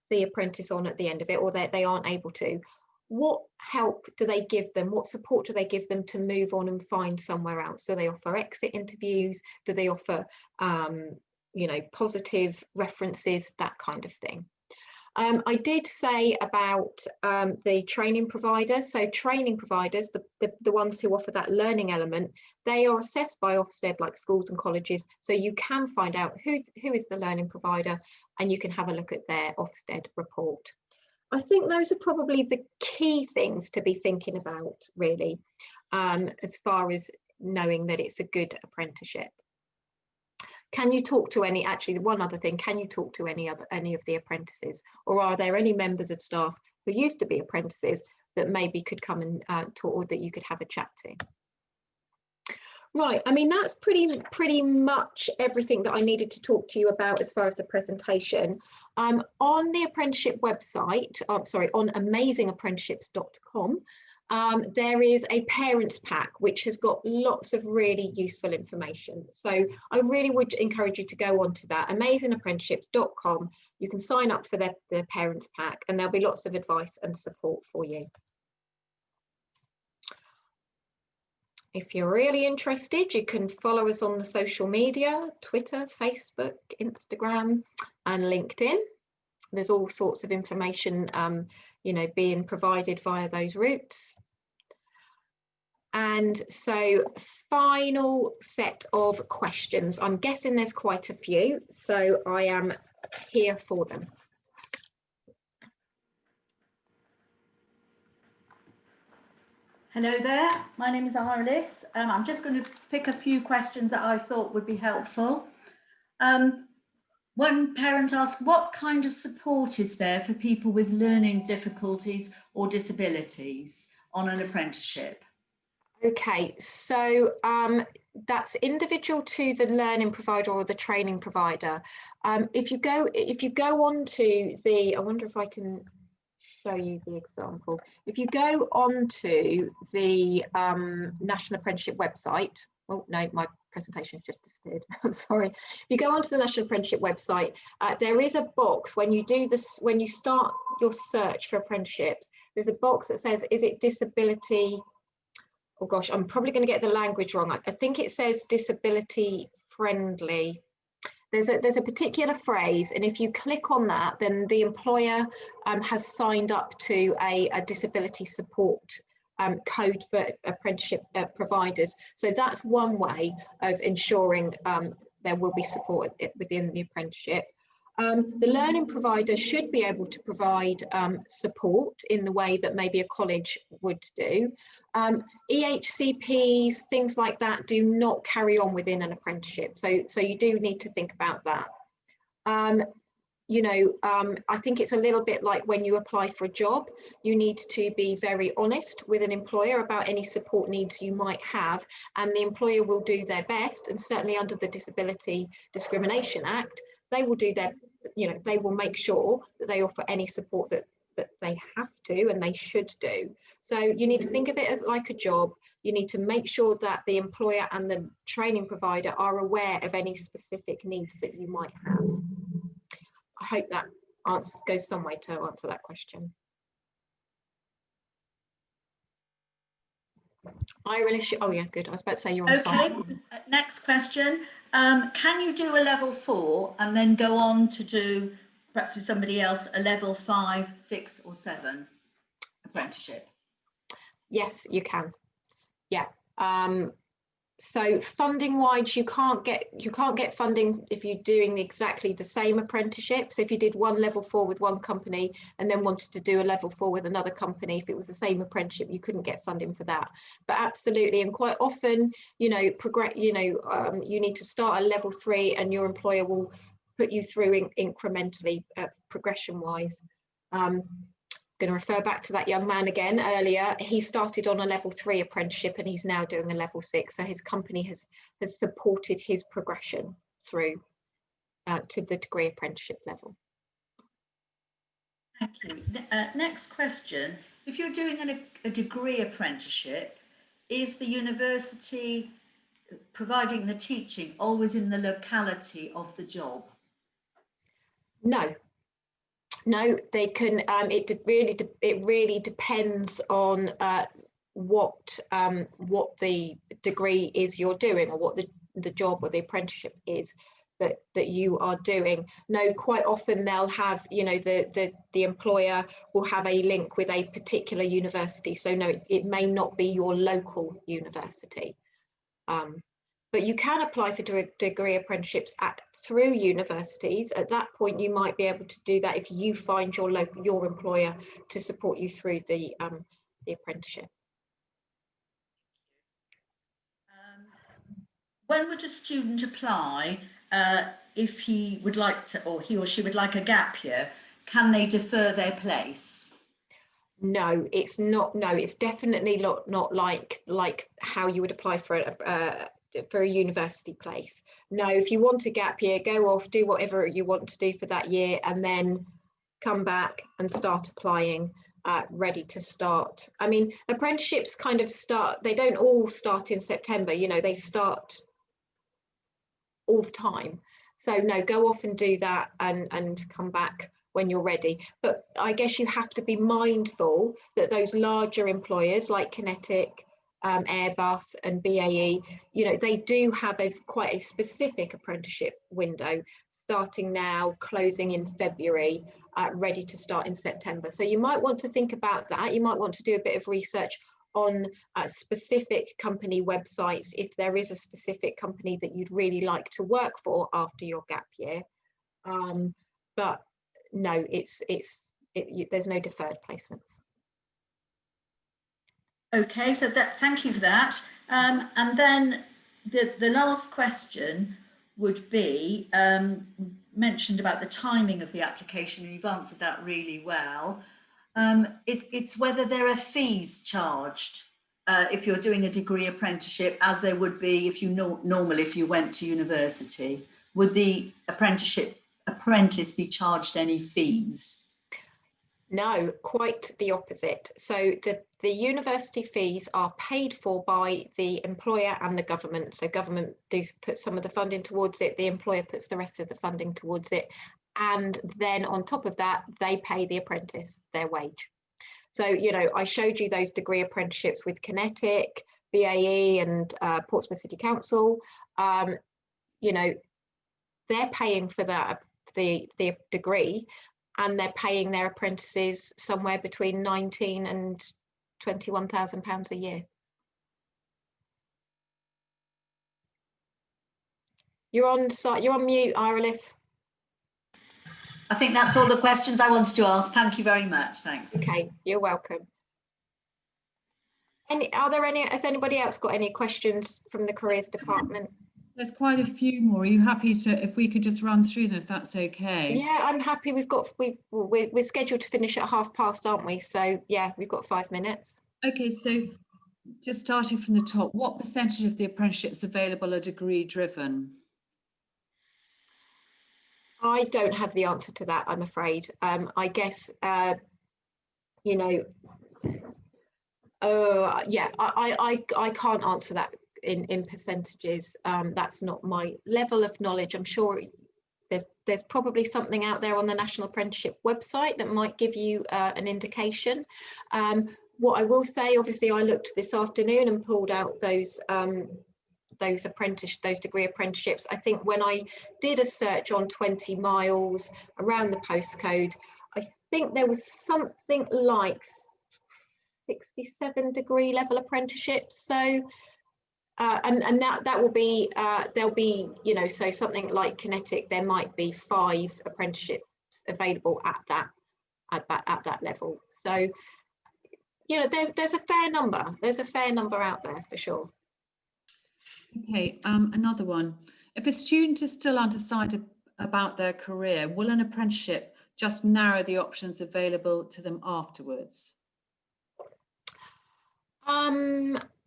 the apprentice on at the end of it, or they aren't able to, what help do they give them? What support do they give them to move on and find somewhere else? Do they offer exit interviews? Do they offer, you know, positive references, that kind of thing? I did say about the training provider. So training providers, the ones who offer that learning element, they are assessed by Ofsted like schools and colleges. So you can find out who is the learning provider, and you can have a look at their Ofsted report. I think those are probably the key things to be thinking about, really, as far as knowing that it's a good apprenticeship. Can you talk to any, actually one other thing, can you talk to any of the apprentices, or are there any members of staff who used to be apprentices that maybe could come and talk, or that you could have a chat to? Right, I mean, that's pretty much everything that I needed to talk to you about as far as the presentation. On the apprenticeship website, on amazingapprenticeships.com, there is a parents pack which has got lots of really useful information. So I really would encourage you to go onto that, amazingapprenticeships.com. You can sign up for the parents pack, and there'll be lots of advice and support for you. If you're really interested, you can follow us on the social media, Twitter, Facebook, Instagram, and LinkedIn. There's all sorts of information, you know, being provided via those routes. And so, final set of questions. I'm guessing there's quite a few, so I am here for them. Hello there, my name is Iris. I'm just going to pick a few questions that I thought would be helpful. One parent asked, what kind of support is there for people with learning difficulties or disabilities on an apprenticeship? Okay, so that's individual to the learning provider or the training provider. If you go on to the, I wonder if I can show you the example. If you go on to the National Apprenticeship website, oh no, my presentation has just disappeared. I'm sorry. If you go onto the National Apprenticeship website, there is a box when you do this, when you start your search for apprenticeships, there's a box that says, is it disability? Oh gosh, I'm probably going to get the language wrong. I think it says disability friendly. There's a particular phrase, and if you click on that, then the employer has signed up to a disability support code for apprenticeship providers. So that's one way of ensuring there will be support within the apprenticeship. The learning provider should be able to provide support in the way that maybe a college would do. EHCPs, things like that, do not carry on within an apprenticeship. So you do need to think about that. You know, I think it's a little bit like when you apply for a job, you need to be very honest with an employer about any support needs you might have, and the employer will do their best, and certainly under the Disability Discrimination Act, they will do their, you know, they will make sure that they offer any support that they have to and they should do. So you need to think of it as like a job. You need to make sure that the employer and the training provider are aware of any specific needs that you might have. I hope that goes some way to answer that question. Iris, oh yeah, good. I was about to say you're on site. Okay, next question. Can you do a level 4 and then go on to do, perhaps with somebody else, a level 5, 6 or 7 apprenticeship? Yes, you can. Yeah. So funding wise, you can't get funding if you're doing exactly the same apprenticeship. So if you did one level 4 with one company and then wanted to do a level 4 with another company, if it was the same apprenticeship, you couldn't get funding for that. But absolutely, and quite often, you know, you need to start at level 3, and your employer will put you through incrementally, progression wise. Going to refer back to that young man again earlier. He started on a level 3 apprenticeship and he's now doing a level 6. So his company has supported his progression through to the degree apprenticeship level. Thank you. Next question. If you're doing a degree apprenticeship, is the university providing the teaching always in the locality of the job? No. No, they can. It really depends on what the degree is you're doing, or what the job or the apprenticeship is that you are doing. No, quite often they'll have, you know, the employer will have a link with a particular university. So no, it may not be your local university. But you can apply for degree apprenticeships through universities. At that point, you might be able to do that if you find your employer to support you through the apprenticeship. When would a student apply if he would like to, or he or she would like a gap year? Can they defer their place? No, it's not. No, it's definitely not like how you would apply for a university place. No, if you want a gap year, go off, do whatever you want to do for that year, and then come back and start applying, ready to start. I mean, apprenticeships kind of start, they don't all start in September, you know, they start all the time. So no, go off and do that and come back when you're ready. But I guess you have to be mindful that those larger employers like Kinetic, Airbus and BAE, you know, they do have quite a specific apprenticeship window, starting now, closing in February, ready to start in September. So you might want to think about that. You might want to do a bit of research on specific company websites if there is a specific company that you'd really like to work for after your gap year. But no, there's no deferred placements. Okay, so thank you for that. And then the last question would be mentioned about the timing of the application, and you've answered that really well. It's whether there are fees charged if you're doing a degree apprenticeship, as there would be if you normally if you went to university. Would the apprentice be charged any fees? No, quite the opposite. So the university fees are paid for by the employer and the government. So government do put some of the funding towards it, the employer puts the rest of the funding towards it. And then on top of that, they pay the apprentice their wage. So, you know, I showed you those degree apprenticeships with Kinetic, BAE and Portsmouth City Council. You know, they're paying for that, the degree, and they're paying their apprentices somewhere between £19,000 and £21,000 a year. You're on mute, Irelis. I think that's all the questions I wanted to ask. Thank you very much. Thanks. Okay, you're welcome. Has anybody else got any questions from the careers department? There's quite a few more. Are you happy to, if we could just run through them, if that's okay? Yeah, I'm happy. We're scheduled to finish at past, aren't we? So yeah, we've got 5 minutes. Okay, so just starting from the top, what percentage of the apprenticeships available are degree driven? I don't have the answer to that, I'm afraid. I guess, you know, yeah, I can't answer that in percentages. That's not my level of knowledge. I'm sure there's probably something out there on the National Apprenticeship website that might give you an indication. What I will say, obviously, I looked this afternoon and pulled out those degree apprenticeships. I think when I did a search on 20 miles around the postcode, I think there was something like 67 degree level apprenticeships. So And that will be, there'll be, you know, so something like Kinetic, there might be 5 apprenticeships available at that level. So, you know, there's a fair number. There's a fair number out there for sure. Okay, another one. If a student is still undecided about their career, will an apprenticeship just narrow the options available to them afterwards?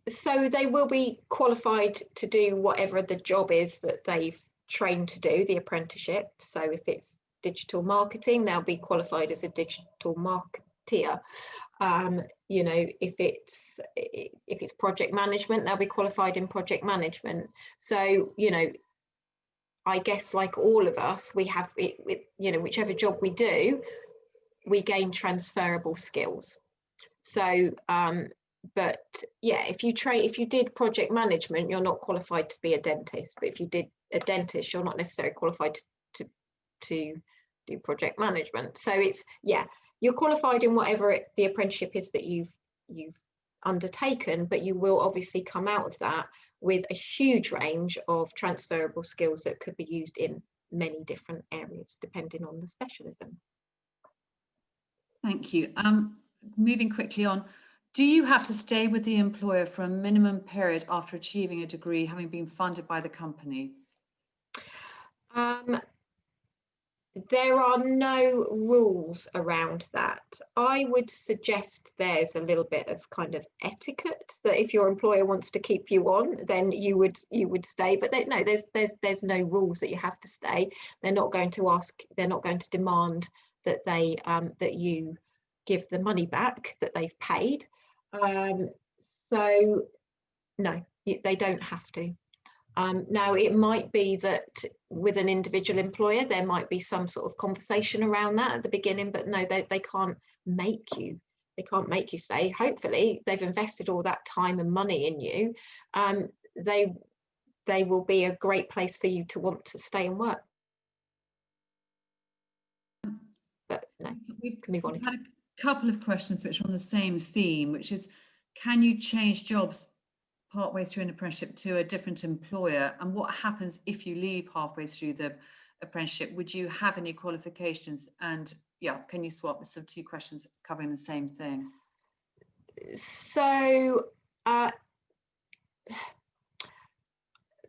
So they will be qualified to do whatever the job is that they've trained to do, the apprenticeship. So if it's digital marketing, they'll be qualified as a digital marketeer. You know, if it's project management, they'll be qualified in project management. So, you know, I guess like all of us, we have it with, you know, whichever job we do, we gain transferable skills. So, but yeah, if you did project management, you're not qualified to be a dentist. But if you did a dentist, you're not necessarily qualified to do project management. So it's, yeah, you're qualified in whatever the apprenticeship is that you've undertaken, but you will obviously come out of that with a huge range of transferable skills that could be used in many different areas, depending on the specialism. Thank you. Moving quickly on, do you have to stay with the employer for a minimum period after achieving a degree, having been funded by the company? There are no rules around that. I would suggest there's a little bit of kind of etiquette that if your employer wants to keep you on, then you would stay. But no, there's no rules that you have to stay. They're not going to demand that that you give the money back that they've paid. So no, they don't have to. Now, it might be that with an individual employer, there might be some sort of conversation around that at the beginning, but no, they can't make you. They can't make you stay. Hopefully, they've invested all that time and money in you. They will be a great place for you to want to stay and work. But no, We've can move on. had a couple of questions which are on the same theme, which is, can you change jobs partway through an apprenticeship to a different employer, and what happens if you leave halfway through the apprenticeship? Would you have any qualifications? And yeah, can you swap? There's sort of 2 questions covering the same thing. So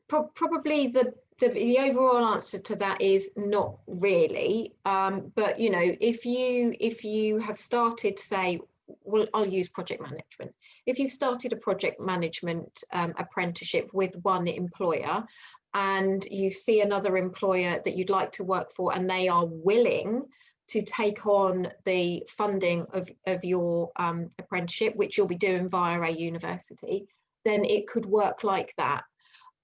probably the overall answer to that is not really. But you know, if you have started, say, well, I'll use project management. If you've started a project management apprenticeship with one employer and you see another employer that you'd like to work for and they are willing to take on the funding of your apprenticeship, which you'll be doing via a university, then it could work like that.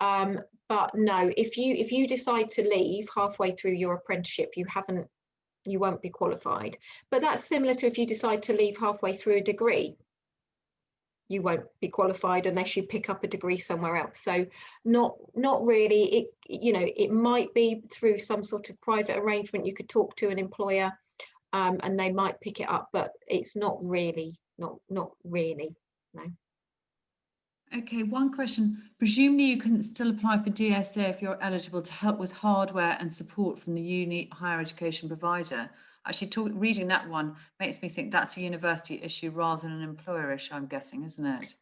But no, if you decide to leave halfway through your apprenticeship, you won't be qualified. But that's similar to if you decide to leave halfway through a degree, you won't be qualified unless you pick up a degree somewhere else. So not really. It might be through some sort of private arrangement. You could talk to an employer and they might pick it up, but it's not really, no. Okay, one question. Presumably you can still apply for DSA if you're eligible to help with hardware and support from the uni higher education provider. Actually, reading that one makes me think that's a university issue rather than an employer issue, I'm guessing, isn't it?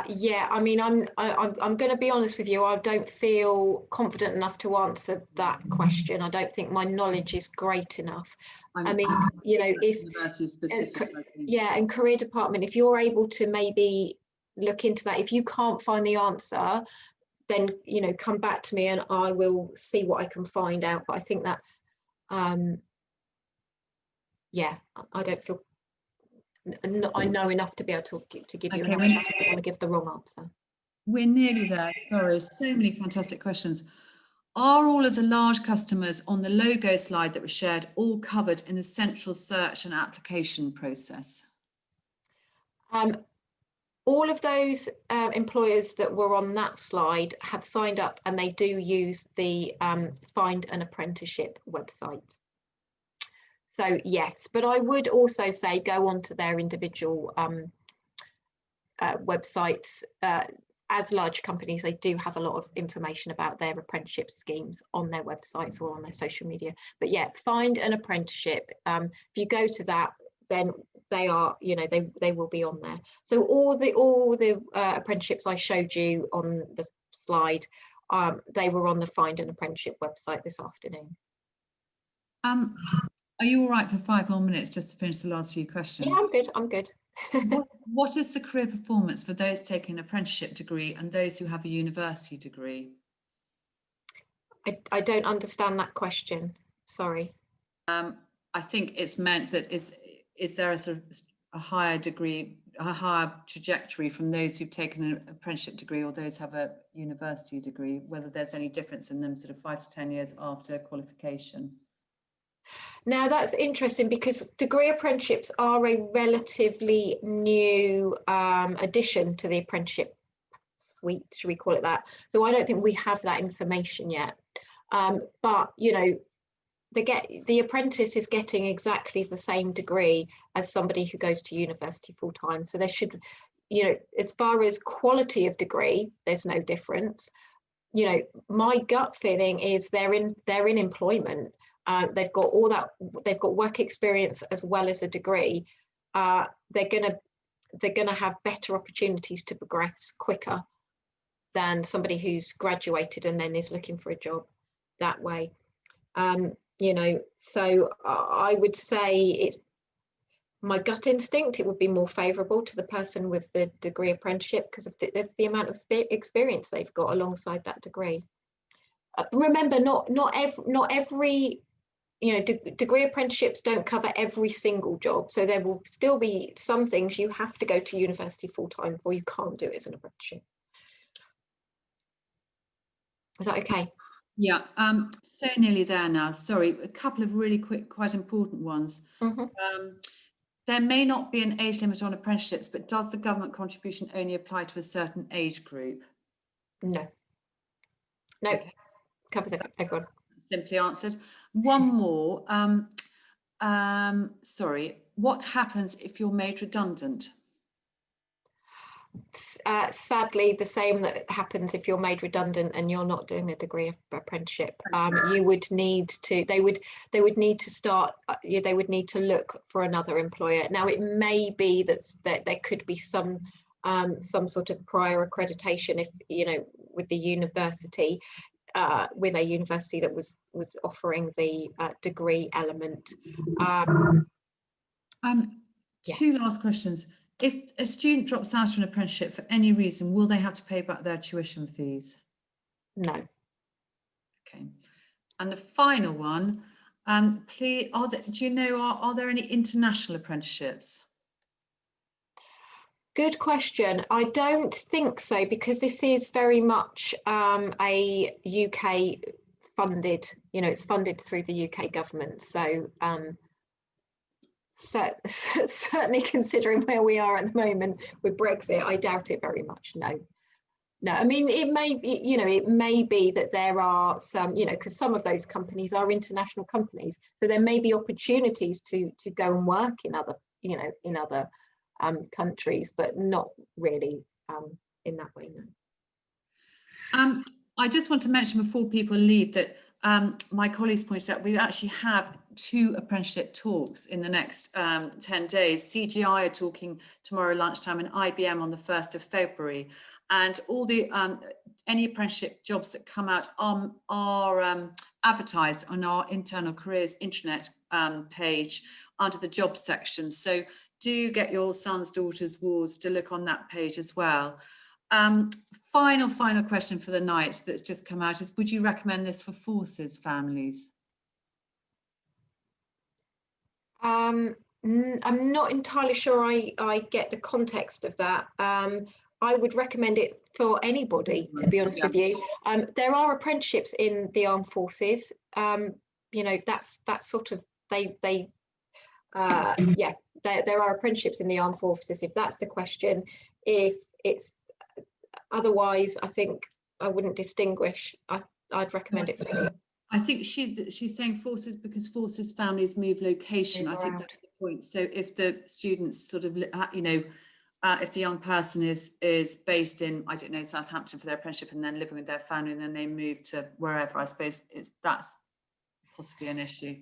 Yeah, I mean, I'm going to be honest with you. I don't feel confident enough to answer that question. I don't think my knowledge is great enough. You know, if university specific, yeah, and career department, if you're able to maybe look into that. If you can't find the answer, then, you know, come back to me and I will see what I can find out. But I think that's, yeah, I don't feel, I know enough to be able to give you an answer. I don't want to give the wrong answer. We're nearly there. Sorry, so many fantastic questions. Are all of the large customers on the logo slide that was shared all covered in the central search and application process? All of those employers that were on that slide have signed up and they do use the Find an Apprenticeship website. So yes, but I would also say go on to their individual websites. as large companies, they do have a lot of information about their apprenticeship schemes on their websites or on their social media. But yeah, find an apprenticeship. If you go to that, then they are, you know, they will be on there. So all the apprenticeships I showed you on the slide, they were on the Find an Apprenticeship website this afternoon. Are you all right for 5 more minutes just to finish the last few questions? Yeah, I'm good. What is the career performance for those taking an apprenticeship degree and those who have a university degree? I don't understand that question. Sorry. I think it's meant that is there a sort of a higher degree, a higher trajectory from those who've taken an apprenticeship degree or those who have a university degree, whether there's any difference in them sort of 5 to 10 years after qualification? Now that's interesting because degree apprenticeships are a relatively new addition to the apprenticeship suite, should we call it that? So I don't think we have that information yet. But you know, the apprentice is getting exactly the same degree as somebody who goes to university full time. So there should, you know, as far as quality of degree, there's no difference. You know, my gut feeling is they're in employment. They've got all that, they've got work experience as well as a degree. They're gonna have better opportunities to progress quicker than somebody who's graduated and then is looking for a job that way. You know, so I would say it's my gut instinct, it would be more favourable to the person with the degree apprenticeship because of the amount of experience they've got alongside that degree. Remember, not every you know, degree apprenticeships don't cover every single job. So there will still be some things you have to go to university full time for. You can't do it as an apprenticeship. Is that okay? Yeah, so nearly there now. Sorry, a couple of really quick, quite important ones. There may not be an age limit on apprenticeships, but does the government contribution only apply to a certain age group? No. No, Okay. Covers everyone. Simply answered. One more. Sorry, what happens if you're made redundant? Sadly, the same that happens if you're made redundant and you're not doing a degree of apprenticeship. You would need to, they would need to start, they would need to look for another employer. Now, it may be that there could be some sort of prior accreditation if, you know, with the university, with a university that was offering the degree element. Two last questions. If a student drops out of an apprenticeship for any reason, will they have to pay back their tuition fees? No. Okay. And the final one, please, do you know, are there any international apprenticeships? Good question. I don't think so, because this is very much a UK funded, you know, it's funded through the UK government. So certainly considering where we are at the moment with Brexit, I doubt it very much. No, I mean, it may be, you know, it may be that there are some, you know, because some of those companies are international companies, so there may be opportunities to go and work in other, you know, in other countries, but not really in that way. No. I just want to mention before people leave that my colleagues pointed out we actually have 2 apprenticeship talks in the next 10 days. CGI are talking tomorrow lunchtime and IBM on the 1st of February. And all the any apprenticeship jobs that come out are advertised on our internal careers intranet page under the jobs section. So do get your sons, daughters, wards to look on that page as well. Final question for the night that's just come out is, would you recommend this for forces families? I'm not entirely sure I get the context of that. I would recommend it for anybody, to be honest with you. There are apprenticeships in the armed forces. You know, that's sort of, there are apprenticeships in the armed forces, if that's the question. If it's otherwise, I think I wouldn't distinguish. I'd recommend it for anyone. I think she's saying forces because forces families move location. I think that's the point. So if the students sort of, you know, if the young person is based in, I don't know, Southampton for their apprenticeship and then living with their family and then they move to wherever, I suppose that's possibly an issue.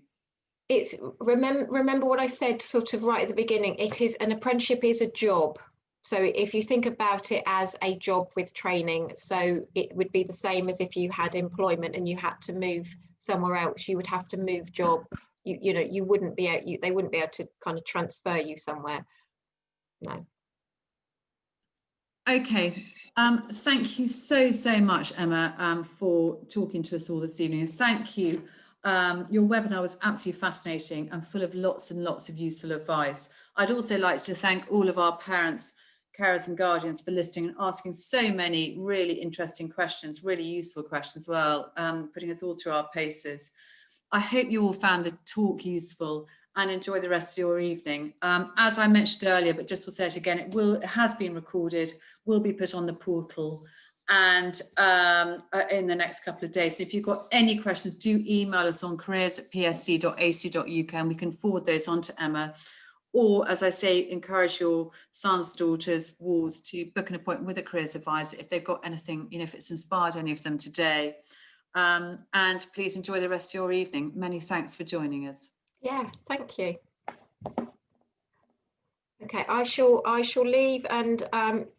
It's remember what I said sort of right at the beginning. An apprenticeship is a job. So if you think about it as a job with training, so it would be the same as if you had employment and you had to move somewhere else. You would have to move job. You know, you wouldn't be able, they wouldn't be able to kind of transfer you somewhere. No. Okay. Thank you so much, Emma, for talking to us all this evening. And thank you. Your webinar was absolutely fascinating and full of lots and lots of useful advice. I'd also like to thank all of our parents, carers and guardians for listening and asking so many really interesting questions, really useful questions as well, putting us all through our paces. I hope you all found the talk useful and enjoy the rest of your evening. As I mentioned earlier, but just will say it again, it has been recorded, will be put on the portal and in the next couple of days. So if you've got any questions, do email us on careers@psc.ac.uk and we can forward those on to Emma. Or, as I say, encourage your sons, daughters, wards to book an appointment with a careers advisor if they've got anything, you know, if it's inspired any of them today. And please enjoy the rest of your evening. Many thanks for joining us. Yeah, thank you. Okay, I shall leave and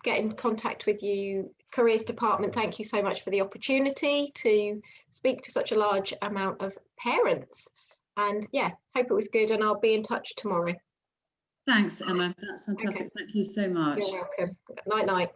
get in contact with you. Careers Department, thank you so much for the opportunity to speak to such a large amount of parents. And yeah, hope it was good and I'll be in touch tomorrow. Thanks, Emma. That's fantastic. Okay. Thank you so much. You're welcome. Night, night.